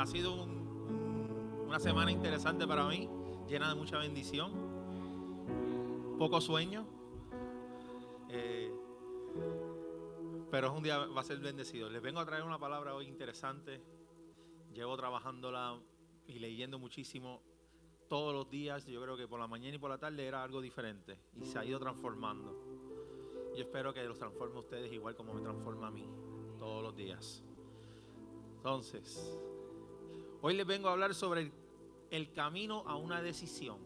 ha sido una semana interesante para mí, llena de mucha bendición, poco sueño, pero es un día, va a ser bendecido. Les vengo a traer una palabra hoy interesante. Llevo trabajándola y leyendo muchísimo todos los días. Yo creo que por la mañana y por la tarde era algo diferente y se ha ido transformando. Yo espero que los transforme a ustedes igual como me transforma a mí todos los días. Entonces, hoy les vengo a hablar sobre el camino a una decisión.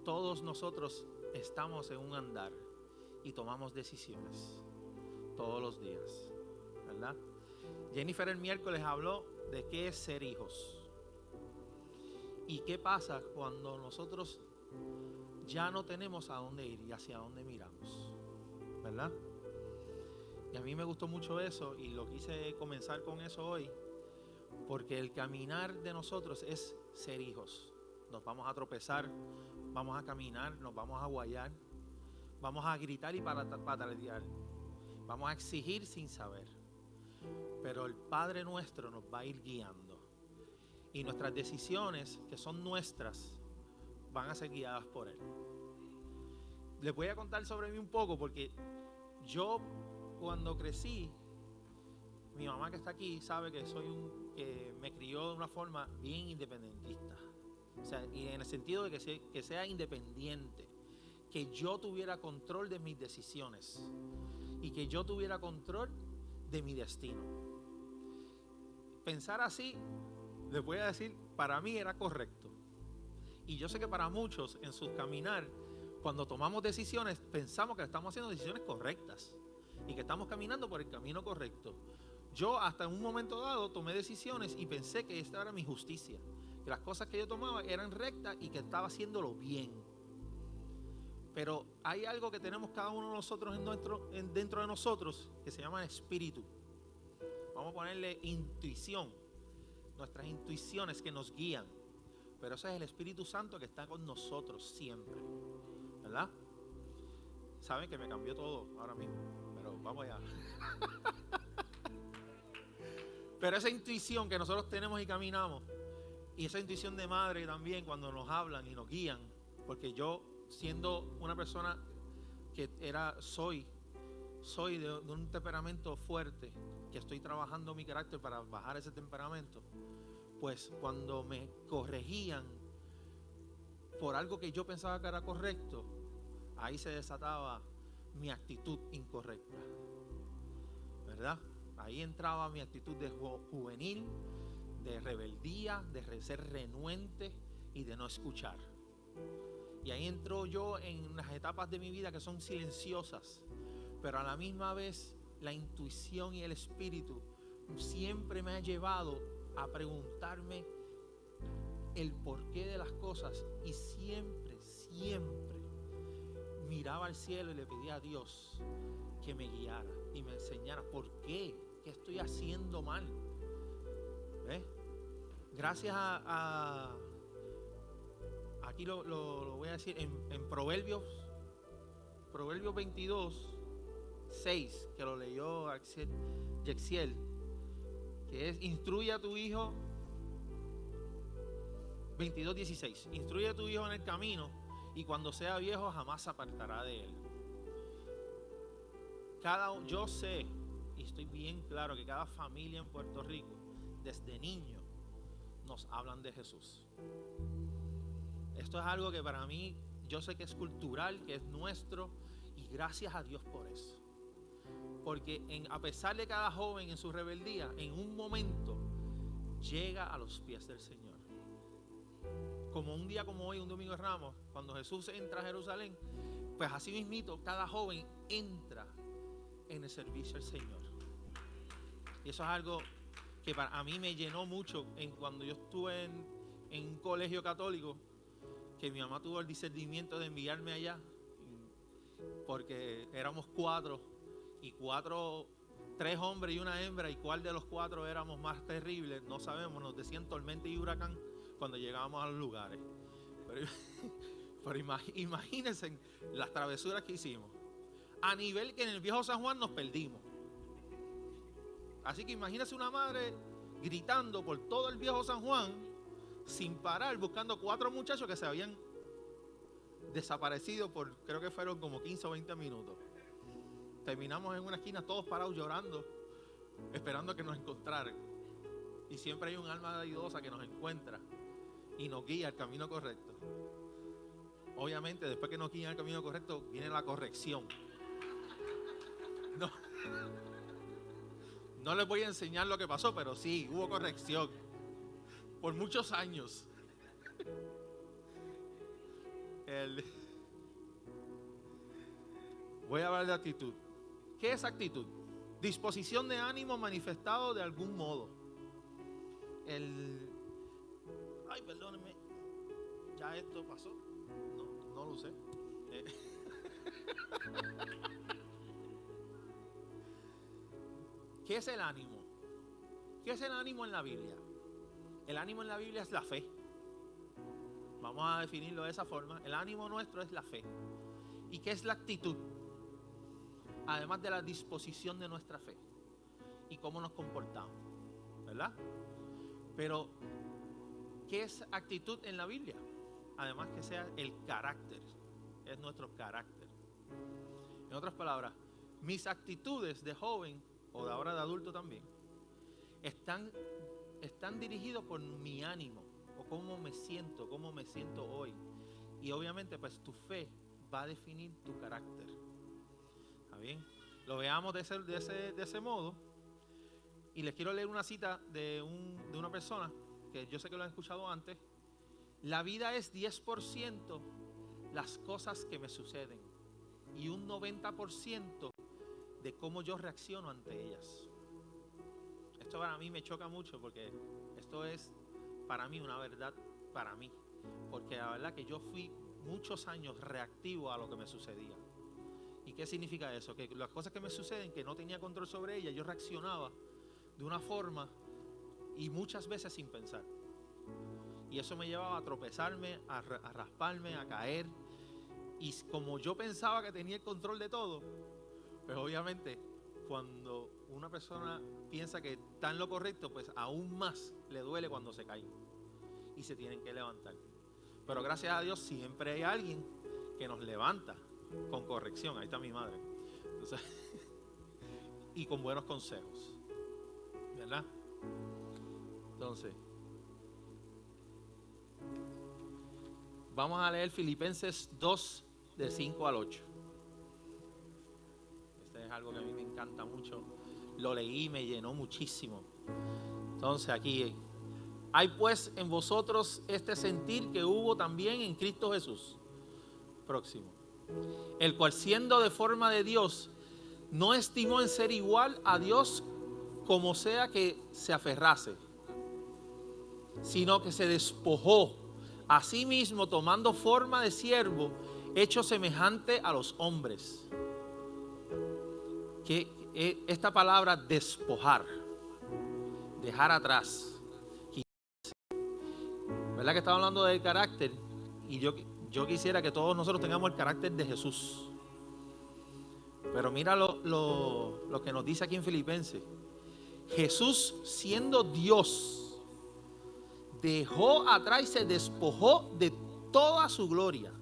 Todos nosotros estamos en un andar y tomamos decisiones todos los días, ¿verdad? Jennifer el miércoles habló de qué es ser hijos y qué pasa cuando nosotros ya no tenemos a dónde ir y hacia dónde miramos, ¿verdad? Y a mí me gustó mucho eso y lo quise comenzar con eso hoy, porque el caminar de nosotros es ser hijos. Nos vamos a tropezar, vamos a caminar, nos vamos a guayar, vamos a gritar y patalear, vamos a exigir sin saber. Pero el Padre nuestro nos va a ir guiando. Y nuestras decisiones, que son nuestras, van a ser guiadas por Él. Les voy a contar sobre mí un poco, porque yo cuando crecí, mi mamá que está aquí sabe que que me crió de una forma bien independentista. O sea, y en el sentido de que sea independiente, que yo tuviera control de mis decisiones y que yo tuviera control de mi destino. Pensar así, les voy a decir, para mí era correcto. Y yo sé que para muchos en su caminar, cuando tomamos decisiones, pensamos que estamos haciendo decisiones correctas y que estamos caminando por el camino correcto. Yo hasta en un momento dado tomé decisiones y pensé que esta era mi justicia, que las cosas que yo tomaba eran rectas y que estaba haciéndolo bien. Pero hay algo que tenemos cada uno de nosotros dentro de nosotros que se llama espíritu. Vamos a ponerle intuición, nuestras intuiciones que nos guían. Pero ese es el Espíritu Santo que está con nosotros siempre, ¿verdad? Saben que me cambió todo ahora mismo, pero vamos allá. Pero esa intuición que nosotros tenemos y caminamos, y esa intuición de madre también cuando nos hablan y nos guían, porque yo siendo una persona que soy de un temperamento fuerte, que estoy trabajando mi carácter para bajar ese temperamento, pues cuando me corregían por algo que yo pensaba que era correcto, ahí se desataba mi actitud incorrecta, ¿verdad? Ahí entraba mi actitud de juvenil, de rebeldía, de ser renuente y de no escuchar. Y ahí entro yo en las etapas de mi vida que son silenciosas, pero a la misma vez la intuición y el espíritu siempre me ha llevado a preguntarme el porqué de las cosas y siempre miraba al cielo y le pedía a Dios que me guiara y me enseñara por qué estoy haciendo mal. ¿Ves? Gracias aquí lo voy a decir en Proverbios 22:6, que lo leyó Yexiel, que es instruye a tu hijo. 22:16, instruye a tu hijo en el camino y cuando sea viejo jamás se apartará de él. Yo sé y estoy bien claro que cada familia en Puerto Rico desde niño nos hablan de Jesús. Esto es algo que para mí yo sé que es cultural, que es nuestro, y gracias a Dios por eso. Porque a pesar de cada joven en su rebeldía, en un momento llega a los pies del Señor. Como un día como hoy, un domingo de Ramos, cuando Jesús entra a Jerusalén, pues así mismito cada joven entra en el servicio al Señor. Y eso es algo que a mí me llenó mucho cuando yo estuve en un colegio católico, que mi mamá tuvo el discernimiento de enviarme allá, porque éramos 4, y 3 hombres y una hembra, y cuál de los 4 éramos más terribles, no sabemos, nos decían tormenta y huracán cuando llegábamos a los lugares. Pero imagínense las travesuras que hicimos, a nivel que en el viejo San Juan nos perdimos. Así que imagínese una madre gritando por todo el viejo San Juan sin parar, buscando 4 muchachos que se habían desaparecido por, creo que fueron como 15 o 20 minutos. Terminamos en una esquina todos parados llorando, esperando a que nos encontraran. Y siempre hay un alma ayudosa que nos encuentra y nos guía al camino correcto. Obviamente, después que nos guían al camino correcto, viene la corrección. No les voy a enseñar lo que pasó, pero sí, hubo corrección. Por muchos años. Voy a hablar de actitud. ¿Qué es actitud? Disposición de ánimo manifestado de algún modo. Ay, perdónenme, ya esto pasó. No lo usé. ¿Qué es el ánimo? ¿Qué es el ánimo en la Biblia? El ánimo en la Biblia es la fe. Vamos a definirlo de esa forma. El ánimo nuestro es la fe. ¿Y qué es la actitud? Además de la disposición de nuestra fe y cómo nos comportamos, ¿verdad? Pero, ¿qué es actitud en la Biblia? Además que sea el carácter, es nuestro carácter. En otras palabras, mis actitudes de joven o de ahora de adulto también están dirigidos por mi ánimo o cómo me siento hoy. Y obviamente pues tu fe va a definir tu carácter. ¿Está bien? Lo veamos de ese modo. Y les quiero leer una cita de una persona que yo sé que lo han escuchado antes. La vida es 10% las cosas que me suceden y un 90% de cómo yo reacciono ante ellas. Esto para mí me choca mucho porque esto es para mí una verdad para mí. Porque la verdad que yo fui muchos años reactivo a lo que me sucedía. ¿Y qué significa eso? Que las cosas que me suceden, que no tenía control sobre ellas, yo reaccionaba de una forma y muchas veces sin pensar. Y eso me llevaba a tropezarme, a rasparme, a caer. Y como yo pensaba que tenía el control de todo, pues obviamente cuando una persona piensa que está en lo correcto, pues aún más le duele cuando se cae y se tienen que levantar. Pero gracias a Dios siempre hay alguien que nos levanta con corrección. Ahí está mi madre. Entonces, y con buenos consejos, ¿verdad? Entonces, vamos a leer Filipenses 2, de 5 al 8. Este es algo que a mí me encanta mucho. Lo leí y me llenó muchísimo. Entonces aquí, hay pues en vosotros este sentir que hubo también en Cristo Jesús. Próximo. El cual siendo de forma de Dios, no estimó en ser igual a Dios como sea que se aferrase, sino que se despojó a sí mismo, tomando forma de siervo, hecho semejante a los hombres. Que esta palabra despojar, dejar atrás, ¿verdad que estaba hablando del carácter? Y yo quisiera que todos nosotros tengamos el carácter de Jesús. Pero mira lo que nos dice aquí en Filipenses. Jesús, siendo Dios, dejó atrás y se despojó de toda su gloria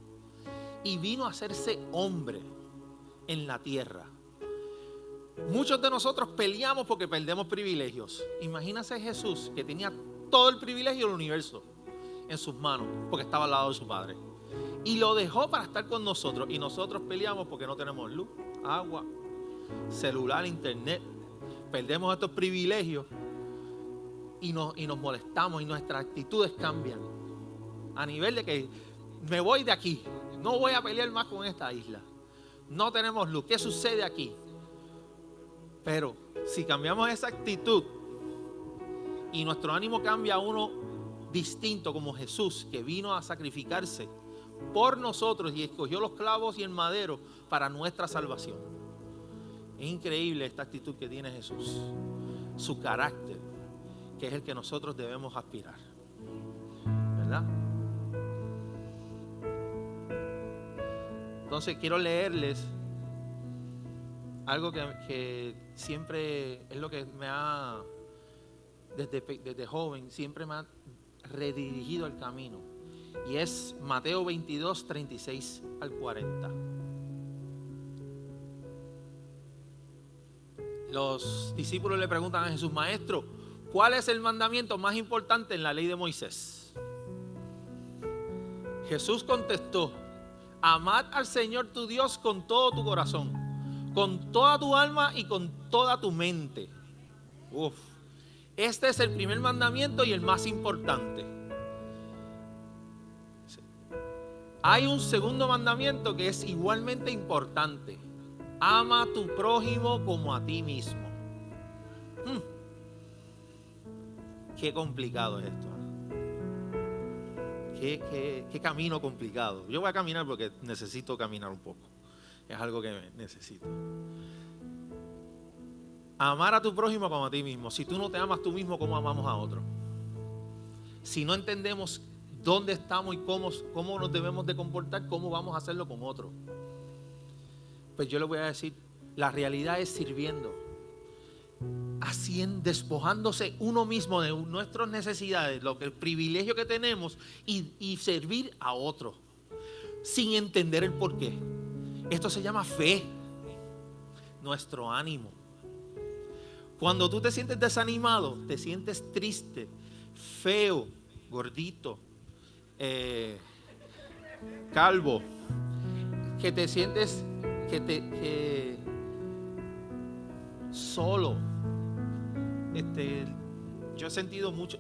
y vino a hacerse hombre en la tierra. Muchos de nosotros peleamos porque perdemos privilegios. Imagínense Jesús, que tenía todo el privilegio del universo en sus manos porque estaba al lado de su Padre, y lo dejó para estar con nosotros. Y nosotros peleamos porque no tenemos luz, agua, celular, internet. Perdemos estos privilegios y nos molestamos y nuestras actitudes cambian a nivel de que me voy de aquí, no voy a pelear más con esta isla, no tenemos luz. ¿Qué sucede aquí? Pero si cambiamos esa actitud y nuestro ánimo cambia a uno distinto, como Jesús, que vino a sacrificarse por nosotros y escogió los clavos y el madero para nuestra salvación. Es increíble esta actitud que tiene Jesús, su carácter, que es el que nosotros debemos aspirar, ¿verdad? Entonces quiero leerles algo que siempre es lo que me ha, desde joven, siempre me ha redirigido el camino. Y es Mateo 22, 36 al 40. Los discípulos le preguntan a Jesús: Maestro, ¿cuál es el mandamiento más importante en la ley de Moisés? Jesús contestó: amad al Señor tu Dios con todo tu corazón, con toda tu alma y con toda tu mente. Este es el primer mandamiento y el más importante. Hay un segundo mandamiento que es igualmente importante: ama a tu prójimo como a ti mismo. Qué complicado es esto. Qué camino complicado. Yo voy a caminar porque necesito caminar un poco. Es algo que necesito. Amar a tu prójimo como a ti mismo. Si tú no te amas tú mismo, ¿cómo amamos a otro? Si no entendemos dónde estamos y cómo nos debemos de comportar, ¿cómo vamos a hacerlo con otro? Pues yo les voy a decir, la realidad es sirviendo, despojándose uno mismo de nuestras necesidades, el privilegio que tenemos, y servir a otro, sin entender el porqué. Esto se llama fe, nuestro ánimo. Cuando tú te sientes desanimado, te sientes triste, feo, gordito, calvo, que te sientes solo. Yo he sentido mucho,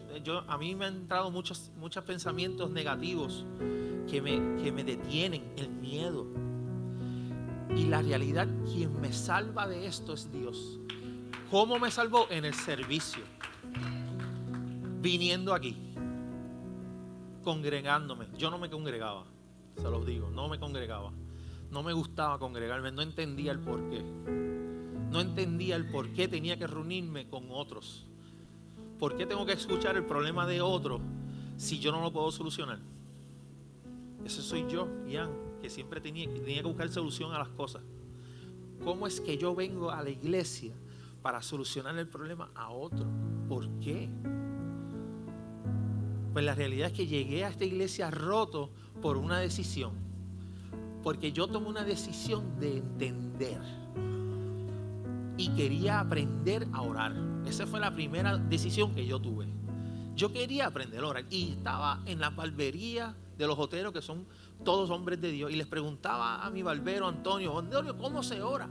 a mí me han entrado muchos pensamientos negativos que me detienen, el miedo. Y la realidad, quien me salva de esto es Dios. ¿Cómo me salvó? En el servicio, viniendo aquí, congregándome. Yo no me congregaba, se los digo, no me congregaba. No me gustaba congregarme, no entendía el porqué. No entendía el por qué tenía que reunirme con otros. ¿Por qué tengo que escuchar el problema de otro si yo no lo puedo solucionar? Ese soy yo, Ian, que siempre tenía que buscar solución a las cosas. ¿Cómo es que yo vengo a la iglesia para solucionar el problema a otro? ¿Por qué? Pues la realidad es que llegué a esta iglesia roto por una decisión. Porque yo tomé una decisión de entender. Y quería aprender a orar. Esa fue la primera decisión que yo tuve. Yo quería aprender a orar. Y estaba en la barbería de los joteros, que son todos hombres de Dios. Y les preguntaba a mi barbero Antonio, ¿cómo se ora?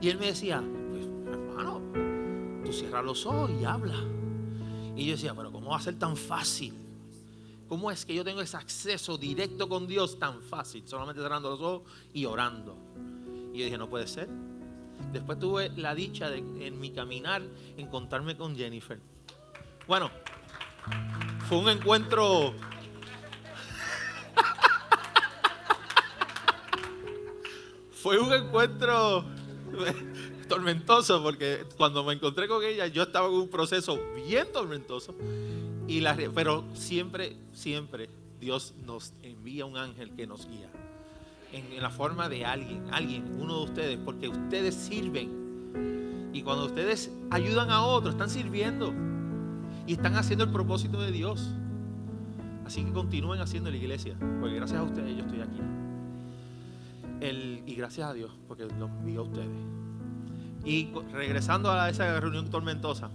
Y él me decía, pues hermano, tú cierras los ojos y habla. Y yo decía, pero ¿cómo va a ser tan fácil? ¿Cómo es que yo tengo ese acceso directo con Dios tan fácil? Solamente cerrando los ojos y orando. Y yo dije, no puede ser. Después tuve la dicha de, en mi caminar, encontrarme con Jennifer. Bueno, fue un encuentro tormentoso, porque cuando me encontré con ella yo estaba en un proceso bien tormentoso. Pero siempre Dios nos envía un ángel que nos guía en la forma de alguien, uno de ustedes, porque ustedes sirven. Y cuando ustedes ayudan a otros, están sirviendo y están haciendo el propósito de Dios. Así que continúen haciendo la iglesia, porque gracias a ustedes yo estoy aquí. Y gracias a Dios, porque los envío a ustedes. Y regresando a esa reunión tormentosa,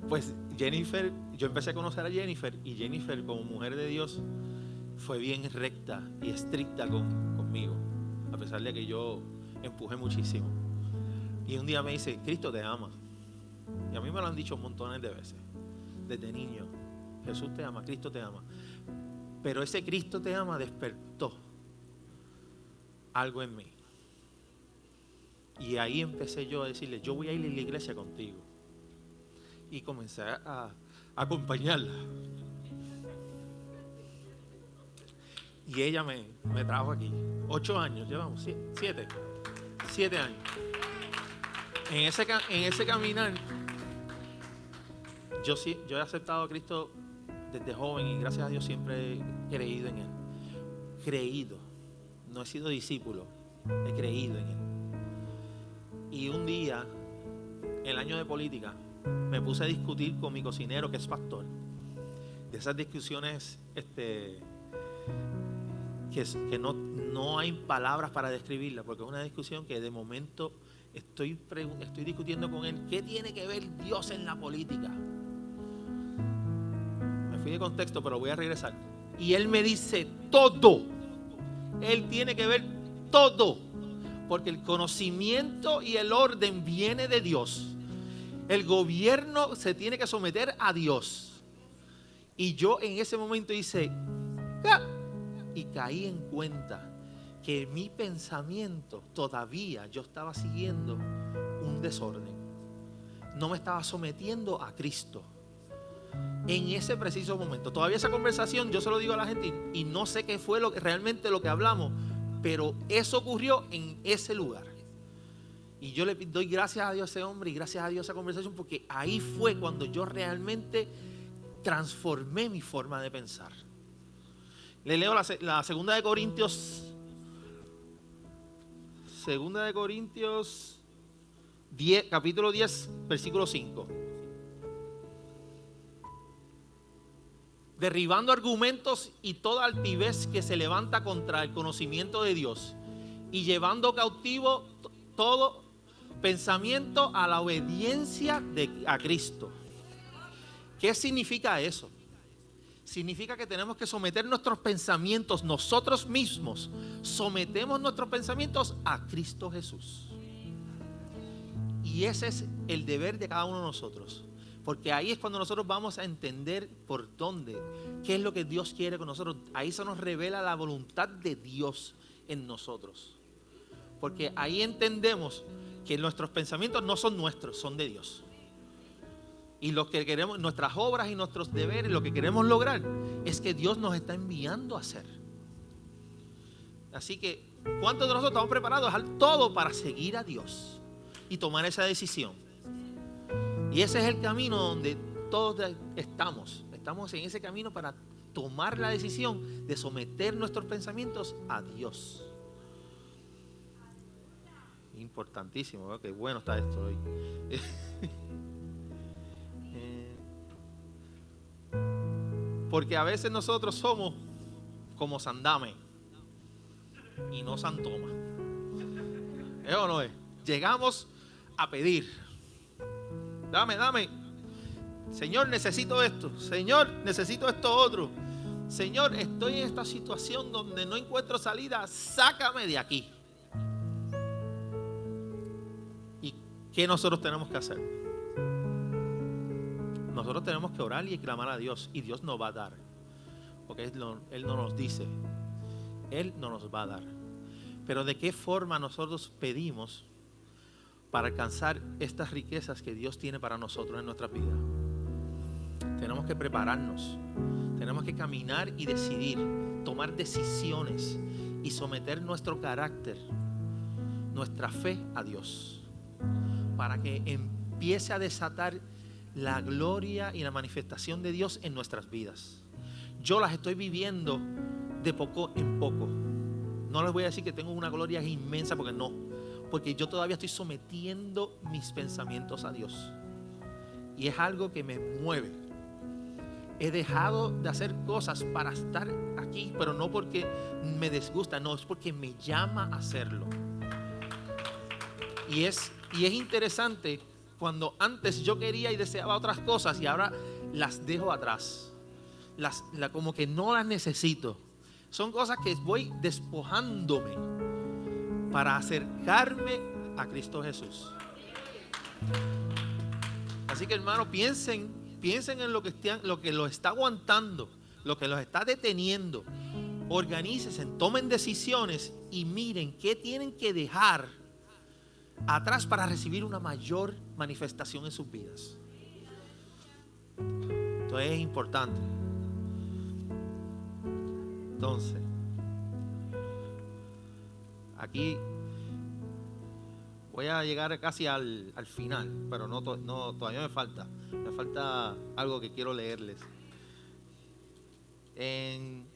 pues Jennifer, yo empecé a conocer a Jennifer, y Jennifer, como mujer de Dios, fue bien recta y estricta conmigo, a pesar de que yo empujé muchísimo. Y un día me dice, Cristo te ama. Y a mí me lo han dicho montones de veces, desde niño. Jesús te ama, Cristo te ama. Pero ese Cristo te ama despertó algo en mí. Y ahí empecé yo a decirle, yo voy a ir a la iglesia contigo. Y comencé a acompañarla. Y ella me trajo aquí. 8 años, llevamos 7 años. En ese caminar, yo he aceptado a Cristo desde joven, y gracias a Dios siempre he creído en Él. Creído. No he sido discípulo, he creído en Él. Y un día, el año de política, me puse a discutir con mi cocinero, que es pastor. De esas discusiones que no hay palabras para describirla, porque es una discusión que de momento estoy discutiendo con él. ¿Qué tiene que ver Dios en la política? Me fui de contexto, pero voy a regresar. Y él me dice todo. Él tiene que ver todo, porque el conocimiento y el orden viene de Dios. El gobierno se tiene que someter a Dios. Y yo en ese momento hice ¡ah! Y caí en cuenta que mi pensamiento todavía yo estaba siguiendo un desorden. No me estaba sometiendo a Cristo. En ese preciso momento, todavía esa conversación yo se lo digo a la gente y no sé qué fue realmente lo que hablamos, pero eso ocurrió en ese lugar. Y yo le doy gracias a Dios a ese hombre y gracias a Dios a esa conversación, porque ahí fue cuando yo realmente transformé mi forma de pensar. Le leo la segunda de Corintios 10, capítulo 10, versículo 5. Derribando argumentos y toda altivez que se levanta contra el conocimiento de Dios, y llevando cautivo todo pensamiento a la obediencia a Cristo. ¿Qué significa eso? Significa que tenemos que someter nuestros pensamientos, nosotros mismos sometemos nuestros pensamientos a Cristo Jesús. Y ese es el deber de cada uno de nosotros. Porque ahí es cuando nosotros vamos a entender por dónde, qué es lo que Dios quiere con nosotros. Ahí se nos revela la voluntad de Dios en nosotros. Porque ahí entendemos que nuestros pensamientos no son nuestros, son de Dios. Y lo que queremos, nuestras obras y nuestros deberes, lo que queremos lograr es que Dios nos está enviando a hacer. Así que, ¿cuántos de nosotros estamos preparados a dejar todo para seguir a Dios y tomar esa decisión? Y ese es el camino donde todos estamos. Estamos en ese camino para tomar la decisión de someter nuestros pensamientos a Dios. Importantísimo, ¿no? Qué bueno está esto hoy. Porque a veces nosotros somos como Sandame y no Santoma. ¿Es o no es? Llegamos a pedir. Dame. Señor, necesito esto. Señor, necesito esto otro. Señor, estoy en esta situación donde no encuentro salida. Sácame de aquí. ¿Y qué nosotros tenemos que hacer? Nosotros tenemos que orar y clamar a Dios, y Dios nos va a dar, porque Él no nos dice, Él no nos va a dar. Pero ¿de qué forma nosotros pedimos para alcanzar estas riquezas que Dios tiene para nosotros en nuestra vida? Tenemos que prepararnos, tenemos que caminar y decidir, tomar decisiones y someter nuestro carácter, nuestra fe a Dios, para que empiece a desatar la gloria y la manifestación de Dios en nuestras vidas. Yo las estoy viviendo de poco en poco. No les voy a decir que tengo una gloria inmensa, porque no. Porque yo todavía estoy sometiendo mis pensamientos a Dios. Y es algo que me mueve. He dejado de hacer cosas para estar aquí, pero no porque me disgusta, no, es porque me llama a hacerlo. Y es interesante cuando antes yo quería y deseaba otras cosas y ahora las dejo atrás. Como que no las necesito. Son cosas que voy despojándome para acercarme a Cristo Jesús. Así que, hermano, piensen en lo que los está aguantando, lo que los está deteniendo. Organícense, tomen decisiones y miren qué tienen que dejar atrás para recibir una mayor manifestación en sus vidas. Entonces es importante. Entonces, aquí voy a llegar casi al final, pero no, todavía me falta algo que quiero leerles. En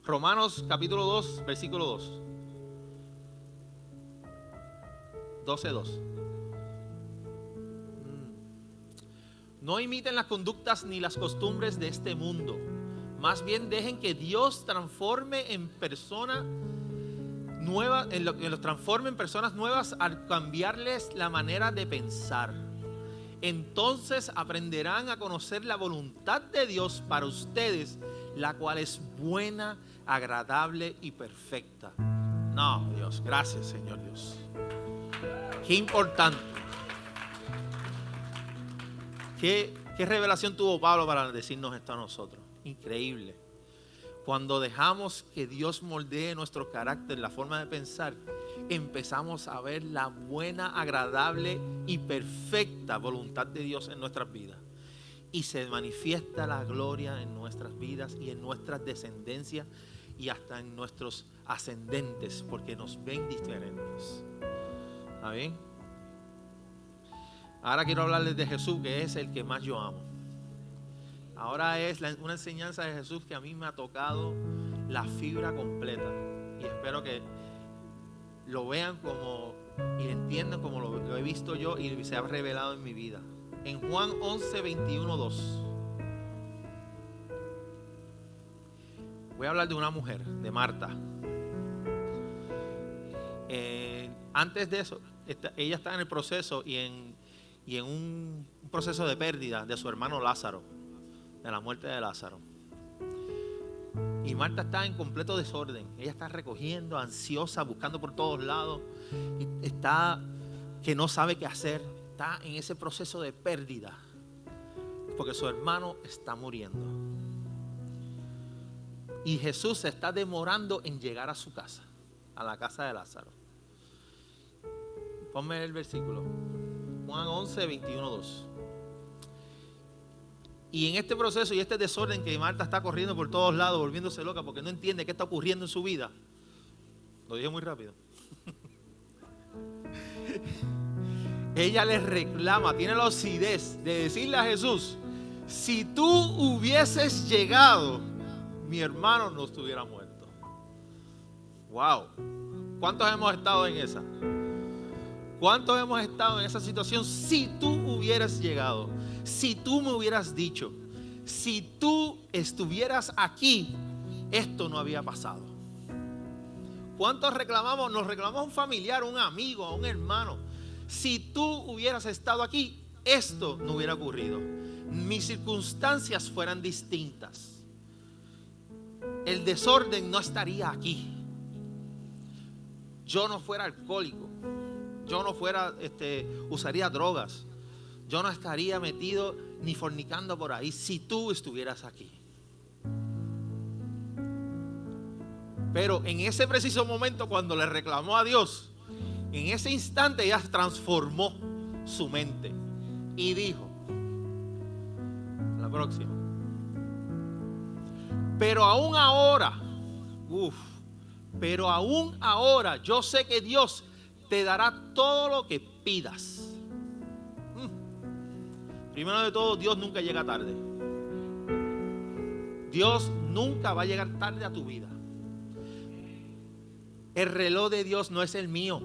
Romanos capítulo 2, versículo 2. 12:2. No imiten las conductas ni las costumbres de este mundo. Más bien dejen que Dios transforme en personas nuevas, los transforme en personas nuevas al cambiarles la manera de pensar. Entonces aprenderán a conocer la voluntad de Dios para ustedes, la cual es buena, agradable y perfecta. No, Dios, gracias, Señor Dios. Qué importante. ¿Qué revelación tuvo Pablo para decirnos esto a nosotros? Increíble. Cuando dejamos que Dios moldee nuestro carácter, la forma de pensar, empezamos a ver la buena, agradable y perfecta voluntad de Dios en nuestras vidas. Y se manifiesta la gloria en nuestras vidas y en nuestras descendencias y hasta en nuestros ascendentes, porque nos ven diferentes. ¿Está bien? Ahora quiero hablarles de Jesús, que es el que más yo amo. Ahora es una enseñanza de Jesús que a mí me ha tocado la fibra completa. Y espero que lo vean como y entiendan como lo he visto yo y se ha revelado en mi vida. En Juan 11, 21, 2. Voy a hablar de una mujer, de Marta. Antes de eso, ella está en el proceso y en un proceso de pérdida de su hermano Lázaro, de la muerte de Lázaro. Y Marta está en completo desorden. Ella está recogiendo, ansiosa, buscando por todos lados. Y está que no sabe qué hacer. Está en ese proceso de pérdida, porque su hermano está muriendo. Y Jesús se está demorando en llegar a su casa, a la casa de Lázaro. Ponme el versículo. Juan 11, 21, 2. Y en este proceso y este desorden que Marta está corriendo por todos lados, volviéndose loca porque no entiende qué está ocurriendo en su vida. Lo dije muy rápido. Ella le reclama, tiene la lucidez de decirle a Jesús: si tú hubieses llegado, mi hermano no estuviera muerto. Wow. ¿Cuántos hemos estado en esa? ¿Cuántos hemos estado en esa situación? Si tú hubieras llegado, si tú me hubieras dicho, si tú estuvieras aquí, esto no había pasado. ¿Cuántos reclamamos? Nos reclamamos a un familiar, a un amigo, a un hermano. Si tú hubieras estado aquí, esto no hubiera ocurrido. Mis circunstancias fueran distintas. El desorden no estaría aquí. Yo no fuera alcohólico. Yo no fuera, usaría drogas. Yo no estaría metido ni fornicando por ahí si tú estuvieras aquí. Pero en ese preciso momento, cuando le reclamó a Dios, en ese instante ella transformó su mente y dijo: la próxima. Pero aún ahora, pero aún ahora yo sé que Dios te dará todo lo que pidas. Primero de todo, Dios nunca llega tarde. Dios nunca va a llegar tarde a tu vida. El reloj de Dios no es el mío.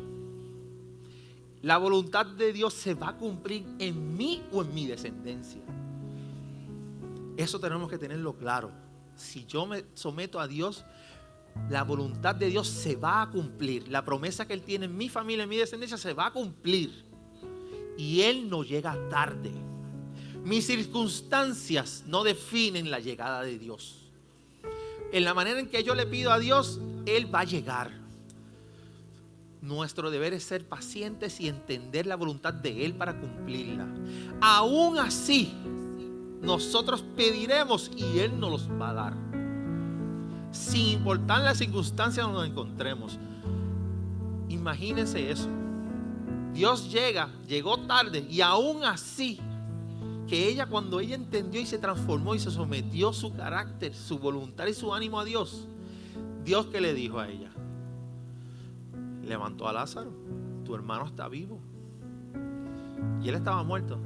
La voluntad de Dios se va a cumplir en mí o en mi descendencia. Eso tenemos que tenerlo claro. Si yo me someto a Dios, la voluntad de Dios se va a cumplir. La promesa que Él tiene en mi familia, en mi descendencia, se va a cumplir. Y Él no llega tarde. Mis circunstancias no definen la llegada de Dios. En la manera en que yo le pido a Dios, Él va a llegar. Nuestro deber es ser pacientes y entender la voluntad de Él para cumplirla. Aún así, nosotros pediremos y Él nos los va a dar, sin importar las circunstancias donde nos encontremos. Imagínense eso. Dios llegó tarde, y aún así, que ella, cuando ella entendió y se transformó y se sometió su carácter, su voluntad y su ánimo a Dios, Dios, ¿qué le dijo a ella? Levantó a Lázaro. Tu hermano está vivo. Y él estaba muerto.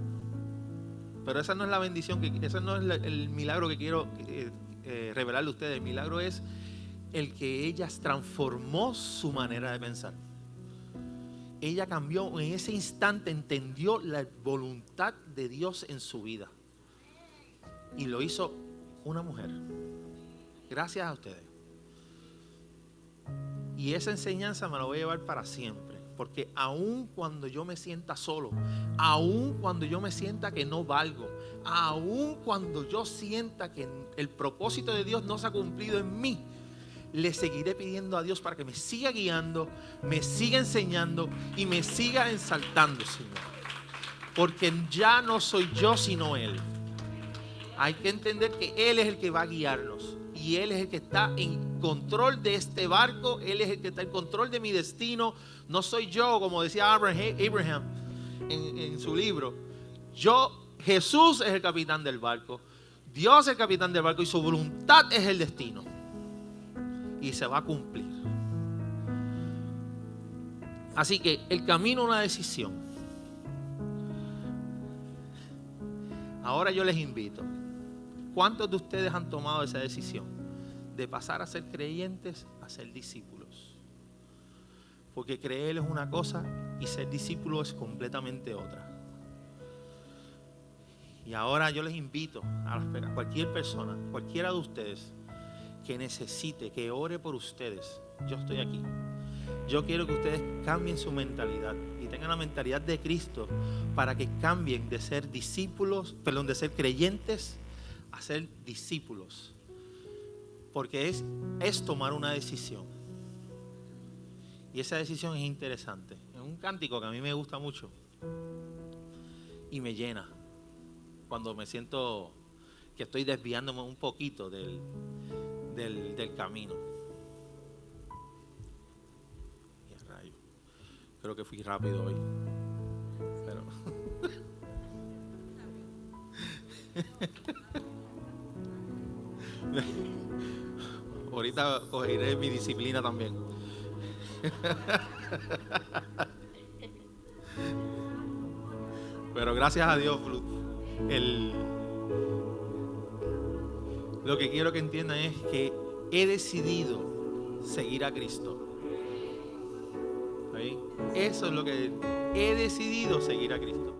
Pero esa no es la bendición, ese no es el milagro que quiero revelarle a ustedes. El milagro es el que ella transformó su manera de pensar. Ella cambió en ese instante, entendió la voluntad de Dios en su vida. y lo hizo una mujer. Gracias a ustedes. Y esa enseñanza me la voy a llevar para siempre. Porque aun cuando yo me sienta solo, aun cuando yo me sienta que no valgo, aun cuando yo sienta que el propósito de Dios no se ha cumplido en mí, le seguiré pidiendo a Dios para que me siga guiando, me siga enseñando y me siga exaltando, Señor. Porque ya no soy yo sino Él. Hay que entender que Él es el que va a guiarnos. Y Él es el que está en control de este barco. Él es el que está en control de mi destino. No soy yo, como decía Abraham en su libro. Jesús es el capitán del barco. Dios es el capitán del barco y su voluntad es el destino. Y se va a cumplir. Así que el camino es una decisión. Ahora yo les invito. ¿Cuántos de ustedes han tomado esa decisión de pasar a ser creyentes a ser discípulos? Porque creer es una cosa y ser discípulo es completamente otra. Y ahora yo les invito a cualquier persona, cualquiera de ustedes que necesite, que ore por ustedes. Yo estoy aquí. Yo quiero que ustedes cambien su mentalidad y tengan la mentalidad de Cristo para que cambien de ser discípulos, de ser creyentes a ser discípulos, porque es tomar una decisión, y esa decisión es interesante. Es un cántico que a mí me gusta mucho y me llena cuando me siento que estoy desviándome un poquito del camino. Y a rayo, creo que fui rápido hoy, pero ahorita cogeré mi disciplina también. Pero gracias a Dios, lo que quiero que entiendan es que he decidido seguir a Cristo. ¿Sí? Eso es lo que he decidido, seguir a Cristo.